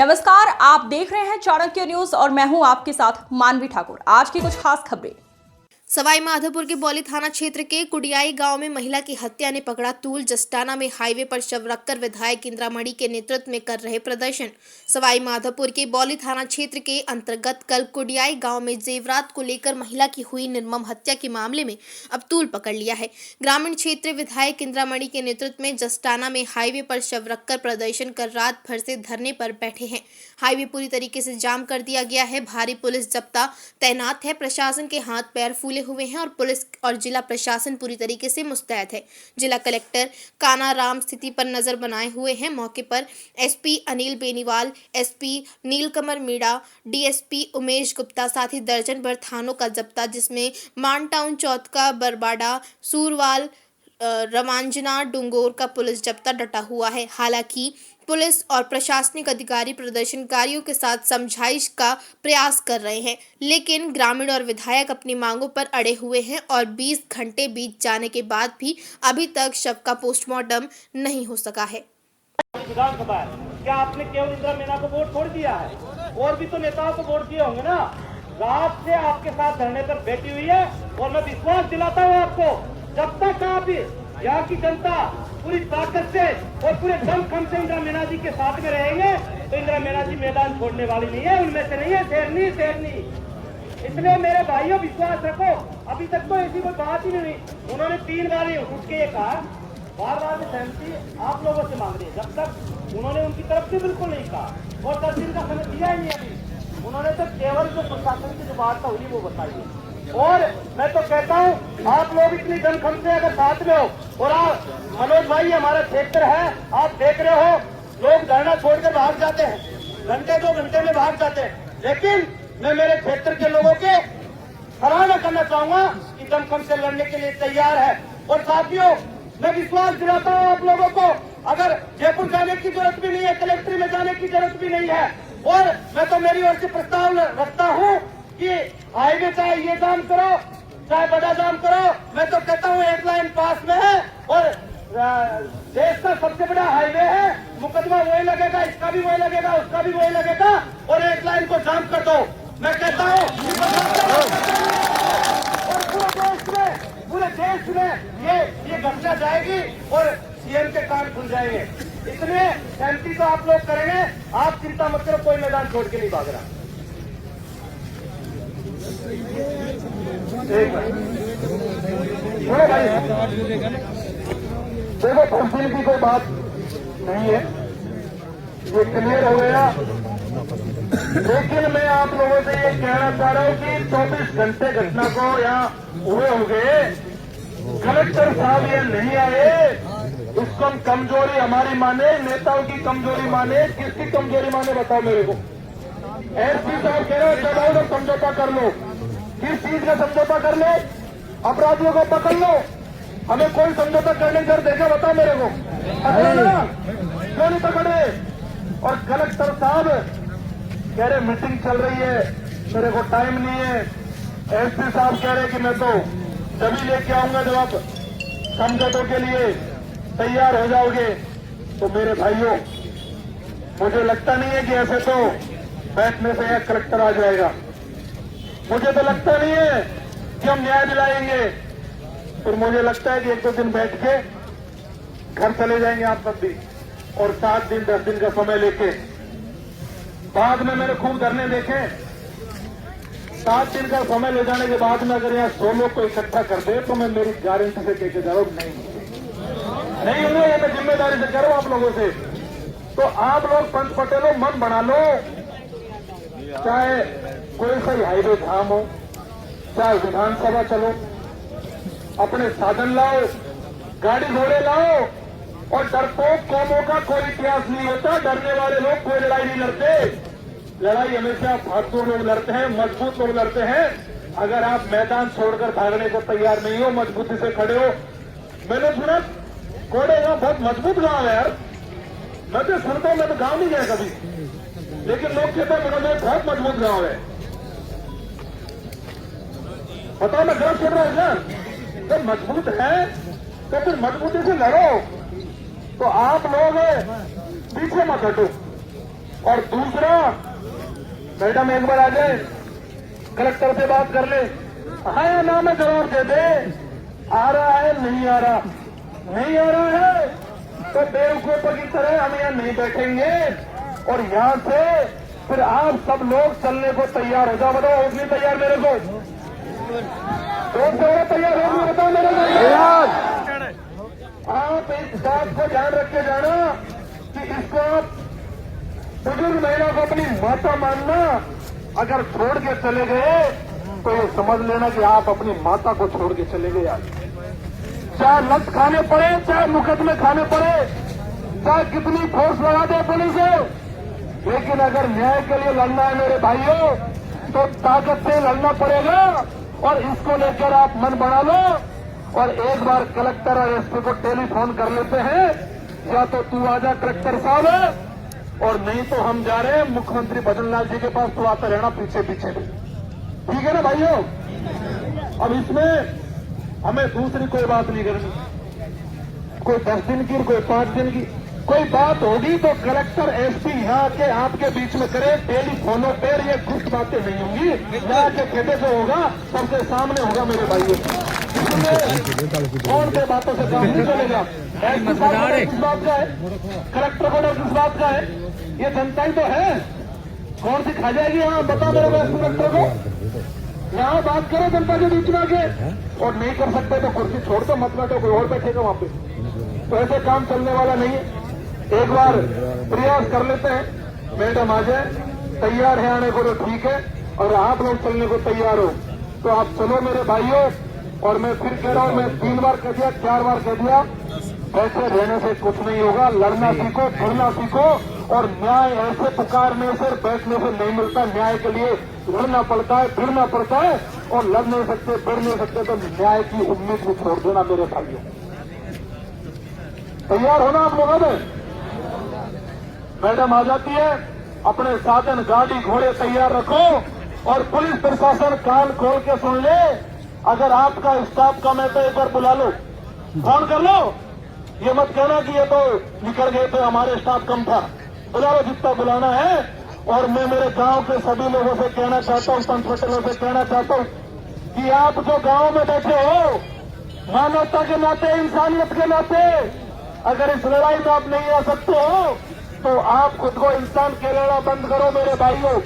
नमस्कार, आप देख रहे हैं चाणक्य न्यूज और मैं हूं आपके साथ मानवी ठाकुर। आज की कुछ खास खबरें। सवाई माधोपुर के बौली थाना क्षेत्र के कुडियाई गांव में महिला की हत्या ने पकड़ा तूल। जस्टाना में हाईवे पर शव रखकर विधायक इंद्रामणि के नेतृत्व में कर रहे प्रदर्शन। सवाई माधोपुर के बौली थाना क्षेत्र के अंतर्गत कल कुडियाई गांव में जेवरात को लेकर महिला की हुई निर्मम हत्या के मामले में अब तूल पकड़ लिया है। ग्रामीण क्षेत्र विधायक इंद्रामणि के नेतृत्व में जस्टाना में हाईवे पर शव रखकर प्रदर्शन कर रात भर से धरने पर बैठे हैं। हाईवे पूरी तरीके से जाम कर दिया गया है। भारी पुलिस जब्ता तैनात है। प्रशासन के हाथ पैर फूले हुए हैं और पुलिस और जिला प्रशासन पूरी तरीके से मुस्तैद है। जिला कलेक्टर कानाराम स्थिति पर नजर बनाए हुए हैं। मौके पर एसपी अनिल बेनीवाल, एसपी नीलकमल मीणा, डीएसपी उमेश गुप्ता, साथ ही दर्जन भर थानों का जब्ता, जिसमें मानटाउन, चौथका, बरबाडा, सूरवाल, रवांजना, डुंगोर का पुलिस जब्ता डटा हुआ है। हालांकि पुलिस और प्रशासनिक अधिकारी प्रदर्शनकारियों के साथ समझाइश का प्रयास कर रहे हैं, लेकिन ग्रामीण और विधायक अपनी मांगों पर अड़े हुए हैं और 20 घंटे बीत जाने के बाद भी अभी तक शव का पोस्टमार्टम नहीं हो सका है। विधानसभा है, क्या आपने केवल इंदिरा मीना को वोट छोड़ दिया है? और भी तो नेताओं को वोट दिए होंगे ना। रात से आपके साथ धरने पर बैठी हुई है और मैं विश्वास दिलाता हूँ आपको, जब तक आप यहाँ की जनता पूरी ताकत से और पूरे दमखम से इंदिरा मीना जी के साथ में रहेंगे तो इंदिरा मीना जी मैदान छोड़ने वाली नहीं है, उनमें से नहीं है शेरनी। इसलिए मेरे भाइयों विश्वास रखो, अभी तक तो ऐसी कोई बात ही नहीं हुई। उन्होंने 3 बार उठ के ये कहा, बार में सहमति आप लोगों से मांग रही है, जब तक उन्होंने उनकी तरफ से बिल्कुल नहीं कहा और 10 दिन का समय दिया ही नहीं। अभी उन्होंने तो केवल जो प्रशासन की जो वार्ता हुई वो बताई है। और मैं तो कहता हूँ आप लोग इतनी दमखम से अगर साथ में हो और आप मनोज भाई हमारा क्षेत्र है, आप देख रहे हो लोग धरना छोड़कर भाग जाते हैं, घंटे 2 घंटे में भाग जाते हैं, लेकिन मैं मेरे क्षेत्र के लोगों के सराहना करना चाहूंगा कि दमखम से लड़ने के लिए तैयार है। और साथियों, मैं विश्वास दिलाता हूँ आप लोगों को, अगर जयपुर जाने की जरूरत भी नहीं है, कलेक्ट्री में जाने की जरूरत भी नहीं है। और मैं तो मेरी ओर से प्रस्ताव रखता हूँ कि हाईवे चाहे ये जाम करो चाहे बड़ा जाम करो, मैं तो कहता हूँ 1 लाइन पास में है और देश का सबसे बड़ा हाईवे है, मुकदमा वही लगेगा, इसका भी वही लगेगा, उसका भी वही लगेगा और 1 लाइन को जाम कर दो। मैं कहता हूँ और पूरे देश में ये घटना जाएगी और सीएम के कान खुल जाएंगे। इसलिए सहमति तो आप लोग करेंगे, आप चिंता मत करो, कोई मैदान छोड़ के नहीं भाग रहा। देखो, तहसील की कोई बात नहीं है, ये क्लियर हो गया। लेकिन मैं आप लोगों से ये कहना चाह रहा हूँ कि 24 घंटे घटना को यहाँ हुए हो गए, कलेक्टर साहब ये नहीं आए, उसको हम कमजोरी हमारी माने, नेताओं की कमजोरी माने, किसकी कमजोरी माने बताओ मेरे को। एसपी साहब कह रहे चलाओ तो समझौता कर लो, किस चीज का समझौता कर लो? अपराधियों को पकड़ लो। हमें कोई समझौता करने कर देगा बताओ मेरे को, क्यों नहीं पकड़ रहे? और कलेक्टर साहब कह रहे मीटिंग चल रही है, मेरे को टाइम नहीं है। एसपी साहब कह रहे कि मैं तो तभी लेके आऊंगा जब आप समझौतों के लिए तैयार हो जाओगे। तो मेरे भाइयों, मुझे लगता नहीं है कि ऐसे तो बैठने से यह कलेक्टर आ जाएगा। मुझे तो लगता नहीं है कि हम न्याय दिलाएंगे, और मुझे लगता है कि 1-2 दिन बैठ के घर चले जाएंगे आप सब भी, और 7 दिन 10 दिन का समय लेके। बाद में मैंने खूब धरने देखे, 7 दिन का समय ले जाने के बाद में अगर यहाँ 100 लोग को इकट्ठा कर दे तो मैं मेरी गारंटी से कहकर जा रहा हूं नहीं हुआ। ये मैं जिम्मेदारी से कह रहा हूं आप लोगों से। तो आप लोग पंच पटेलों मन बना लो, चाहे कोई सा हाईवे धाम हो, चाहे विधानसभा चलो, अपने साधन लाओ, गाड़ी घोड़े लाओ, और डरपोक कौमों का कोई इतिहास नहीं होता। डरने वाले लोग कोई लड़ाई नहीं लड़ते। लड़ाई हमेशा बहादुर लोग लड़ते हैं, मजबूत लोग लड़ते हैं। अगर आप मैदान छोड़कर भागने को तैयार नहीं हो, मजबूती से खड़े हो। मैंने सुना कोड़े गांव बहुत मजबूत गांव है यार, मैं तो सुनता हूं, मैं तो गांव नहीं गया कभी, लेकिन लोग कहते हैं मनोज बहुत मजबूत गांव है। बताओ मैं गलत कर रहा हूं ना? तो मजबूत है तो फिर मजबूती से लड़ो। तो आप लोग पीछे मत हटो, और दूसरा, मैडम एक बार आ जाए, कलेक्टर से बात कर ले, हाँ या ना में जवाब दे दे, आ रहा है नहीं आ रहा, नहीं आ रहा है तो बेवकूफों की तरह हम यहाँ नहीं बैठेंगे और यहाँ से फिर आप सब लोग चलने को तैयार हो जाओ। बताओ उतनी तैयार मेरे को, कौन से तैयार होगी बताओ मेरे को। आप इस बात को ध्यान रख के जाना कि इसको आप बुजुर्ग महिला को अपनी माता मानना, अगर छोड़ के चले गए तो ये समझ लेना कि आप अपनी माता को छोड़ के चले गए। आज चाहे लत खाने पड़े, चाहे मुकदमे खाने पड़े, चाहे कितनी फोर्स लगा दे पुलिस, लेकिन अगर न्याय के लिए लड़ना है मेरे भाइयों तो ताकत से लड़ना पड़ेगा। और इसको लेकर आप मन बना लो और एक बार कलेक्टर और एसपी को टेलीफोन कर लेते हैं, या तो तू आजा कलेक्टर साहब, और नहीं तो हम जा रहे हैं मुख्यमंत्री भजनलाल जी के पास, तो आते रहना पीछे पीछे। ठीक है ना भाइयों। अब इसमें हमें दूसरी कोई बात नहीं करनी, कोई 10 दिन की, कोई 5 दिन की, कोई बात होगी तो कलेक्टर एसपी यहाँ के आपके बीच में करे, टेलीफोनों पर ये गुप्त बातें नहीं होंगी, यहाँ के खेते से होगा, सबके सामने होगा मेरे भाइयों। कौन से बातों से काम नहीं चलेगा। एसपी साहब को किस बात का है, कलेक्टर को डर किस बात का है, ये जनता ही तो है। कौन सी खा जाएगी यहाँ, बता मेरे को एसपी कलेक्टर को। यहाँ बात करो जनता के बीच में आके, और नहीं कर सकते तो कुर्सी छोड़ दो, मत बैठो, कोई और बैठेगा वहां पे। तो ऐसे काम चलने वाला नहीं है। एक बार प्रयास कर लेते हैं, मैडम आ जाए, तैयार है आने को तो ठीक है, और आप लोग चलने को तैयार हो तो आप चलो मेरे भाइयों। और मैं फिर कह रहा हूं, मैं 3 बार कह दिया, 4 बार कह दिया, ऐसे रहने से कुछ नहीं होगा। लड़ना सीखो, फिरना सीखो, और न्याय ऐसे पुकारने से, बैठने से नहीं मिलता। न्याय के लिए लड़ना पड़ता है, फिरना पड़ता है, और लड़ नहीं सकते, फिर नहीं सकते तो न्याय की उम्मीद भी छोड़ देना मेरे भाइयों। तैयार होना आप लोगों ने। मैडम आ जाती है, अपने साधन गाड़ी घोड़े तैयार रखो, और पुलिस प्रशासन कान खोल के सुन ले। अगर आपका स्टाफ कम है तो एक बार बुला लो, फोन कर लो, ये मत कहना कि ये तो निकल गए थे, हमारे स्टाफ कम था। बुला लो जितना बुलाना है। और मैं मेरे गांव के सभी लोगों से कहना चाहता हूं, पंच पटेलों से कहना चाहता हूं कि आप जो गांव में बैठे हो, मानवता के नाते, इंसानियत के नाते, अगर इस लड़ाई में आप नहीं आ सकते हो तो आप खुद को इंसान कहलाना बंद करो मेरे भाइयों।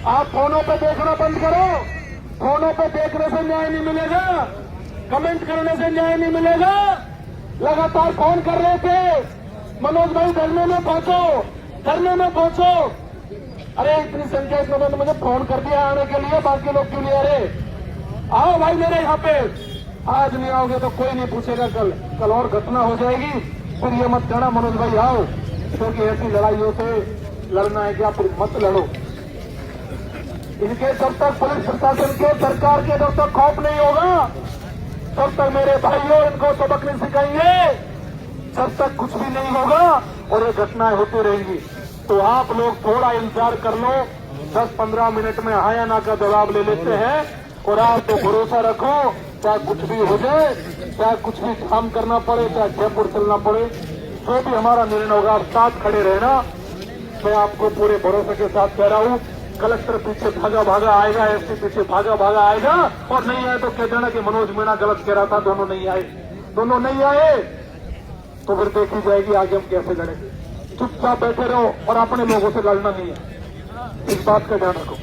आप फोनों पे देखना बंद करो। फोनों पे देखने से न्याय नहीं मिलेगा, कमेंट करने से न्याय नहीं मिलेगा। लगातार फोन कर रहे थे, मनोज भाई धरने में पहुंचो, धरने में पहुंचो। अरे इतनी संख्या में उन्होंने मुझे फोन कर दिया आने के लिए, बाकी लोग क्यों नहीं आ रहे? आओ भाई मेरे यहाँ पे। आज नहीं आओगे तो कोई नहीं पूछेगा, कल और घटना हो जाएगी। फिर ये मत कहना मनोज भाई आओ, क्योंकि ऐसी लड़ाइयों से लड़ना है क्या, फिर मत लड़ो। इनके जब तक पुलिस प्रशासन के, सरकार के जब तक खौफ नहीं होगा, तब तक मेरे भाइयों इनको सबक नहीं सिखाएंगे, जब तक कुछ भी नहीं होगा और ये घटनाएं होती रहेंगी। तो आप लोग थोड़ा इंतजार कर लो, 10-15 मिनट में हाँ या ना का जवाब ले लेते हैं। और आप तो भरोसा रखो, चाहे कुछ भी हो जाए, चाहे कुछ भी काम करना पड़े, चाहे जयपुर चलना पड़े, जो भी हमारा निर्णय होगा, आप साथ खड़े रहना। मैं आपको पूरे भरोसे के साथ कह रहा हूँ। कलेक्टर पीछे भागा भागा आएगा, एसपी पीछे भागा भागा आएगा, और नहीं आए तो कह देना कि मनोज मीणा गलत कह रहा था, दोनों नहीं आए। दोनों नहीं आए तो फिर देखी जाएगी आगे हम कैसे लड़ेंगे। चुपचाप बैठे रहो और अपने लोगों से लड़ना नहीं है, इस बात का ध्यान रखो।